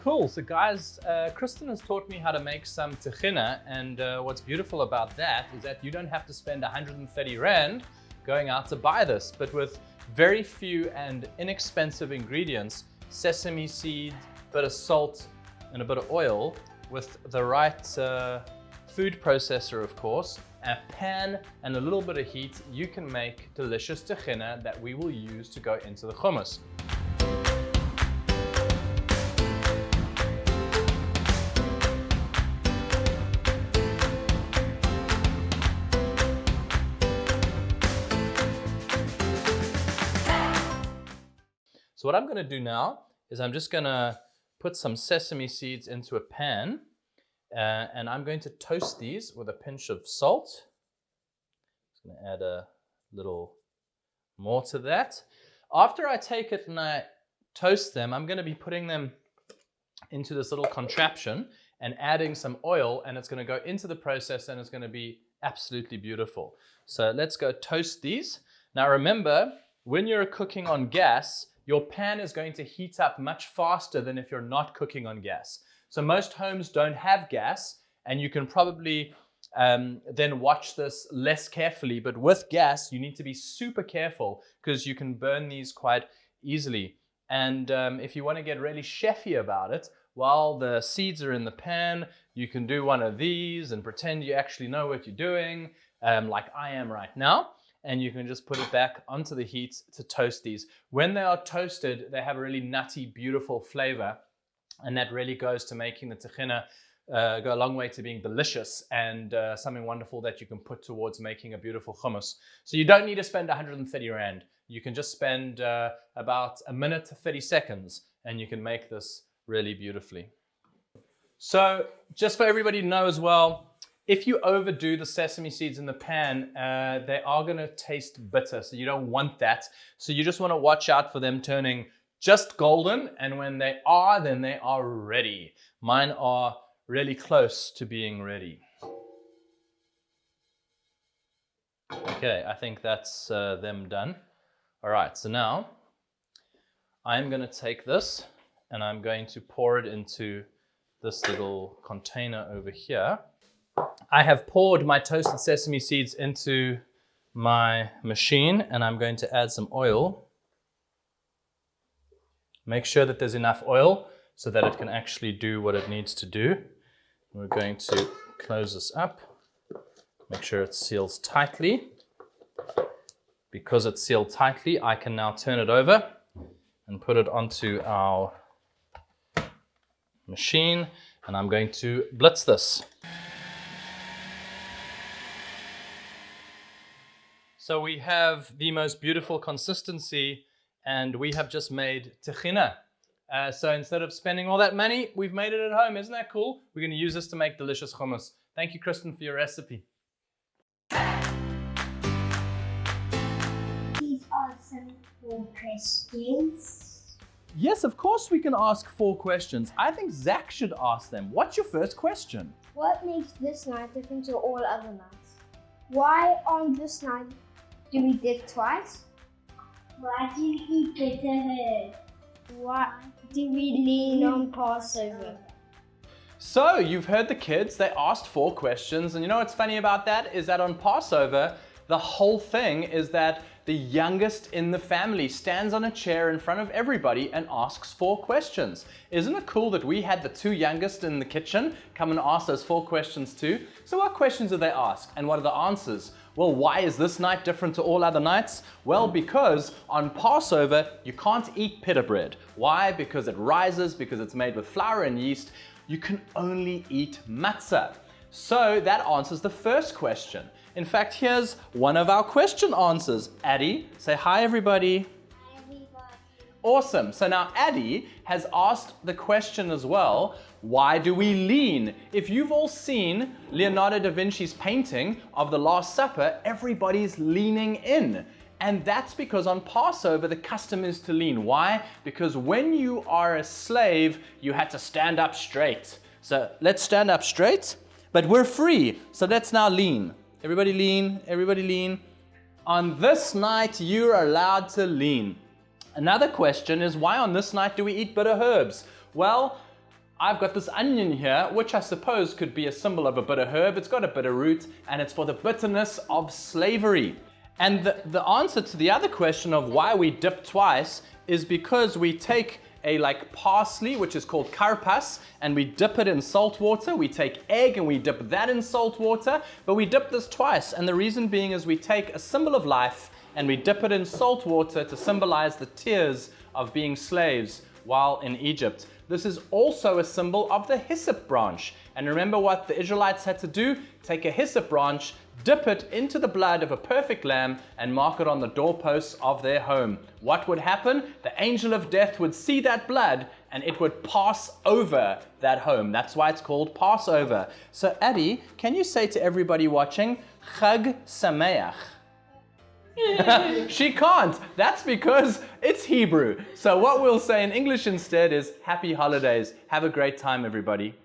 cool. So guys, Kristen has taught me how to make some Techina, and what's beautiful about that is that you don't have to spend 130 Rand going out to buy this, but with very few and inexpensive ingredients, sesame seed, bit of salt, and a bit of oil, with the right food processor, of course, a pan and a little bit of heat, you can make delicious Techina that we will use to go into the hummus. So what I'm going to do now is I'm just going to put some sesame seeds into a pan, and I'm going to toast these with a pinch of salt. I'm going to add a little more to that. After I take it and I toast them, I'm going to be putting them into this little contraption and adding some oil, and it's going to go into the process and it's going to be absolutely beautiful. So let's go toast these. Now remember, when you're cooking on gas, your pan is going to heat up much faster than if you're not cooking on gas. So most homes don't have gas, and you can probably then watch this less carefully. But with gas, you need to be super careful because you can burn these quite easily. And if you want to get really chefy about it, while the seeds are in the pan, you can do one of these and pretend you actually know what you're doing, like I am right now. And you can just put it back onto the heat to toast these. When they are toasted, they have a really nutty, beautiful flavor, and that really goes to making the Techina go a long way to being delicious and something wonderful that you can put towards making a beautiful hummus. So you don't need to spend 130 Rand. You can just spend about a minute to 30 seconds, and you can make this really beautifully. So just for everybody to know as well, if you overdo the sesame seeds in the pan, they are going to taste bitter, so you don't want that. So you just want to watch out for them turning just golden, and when they are, then they are ready. Mine are really close to being ready. Okay, I think that's them done. All right, so now I'm going to take this and I'm going to pour it into this little container over here. I have poured my toasted sesame seeds into my machine, and I'm going to add some oil. Make sure that there's enough oil so that it can actually do what it needs to do. We're going to close this up. Make sure it seals tightly. Because it's sealed tightly, I can now turn it over and put it onto our machine, and I'm going to blitz this. So we have the most beautiful consistency, and we have just made Techina. So instead of spending all that money, we've made it at home. Isn't that cool? We're going to use this to make delicious hummus. Thank you, Kristen, for your recipe. Please answer 4 questions. Yes, of course we can ask 4 questions. I think Zach should ask them. What's your first question? What makes this night different to all other nights? Why on this night do we dip twice? Why do we eat bitter herbs? Why do we lean on Passover? So you've heard the kids, they asked 4 questions, and you know what's funny about that is that on Passover, the whole thing is that the youngest in the family stands on a chair in front of everybody and asks 4 questions. Isn't it cool that we had the 2 youngest in the kitchen come and ask those 4 questions too? So what questions did they ask, and what are the answers? Well, why is this night different to all other nights? Well, because on Passover, you can't eat pita bread. Why? Because it rises, because it's made with flour and yeast. You can only eat matzah. So that answers the first question. In fact, here's one of our question answers. Addie, say hi everybody. Hi everybody. Awesome. So now Addie has asked the question as well, why do we lean? If you've all seen Leonardo da Vinci's painting of the Last Supper, everybody's leaning in. And that's because on Passover, the custom is to lean. Why? Because when you are a slave, you had to stand up straight. So let's stand up straight, but we're free. So let's now lean. Everybody lean, everybody lean. On this night, you're allowed to lean. Another question is, why on this night do we eat bitter herbs? Well, I've got this onion here, which I suppose could be a symbol of a bitter herb. It's got a bitter root, and it's for the bitterness of slavery. And the answer to the other question of why we dip twice is because we take a parsley, which is called karpas, and we dip it in salt water. We take egg and we dip that in salt water, but we dip this twice. And the reason being is we take a symbol of life and we dip it in salt water to symbolize the tears of being slaves while in Egypt. This is also a symbol of the hyssop branch. And remember what the Israelites had to do? Take a hyssop branch, dip it into the blood of a perfect lamb, and mark it on the doorposts of their home. What would happen? The angel of death would see that blood and it would pass over that home. That's why it's called Passover. So Addie, can you say to everybody watching, Chag Sameach? She can't. That's because it's Hebrew. So what we'll say in English instead is happy holidays. Have a great time, everybody.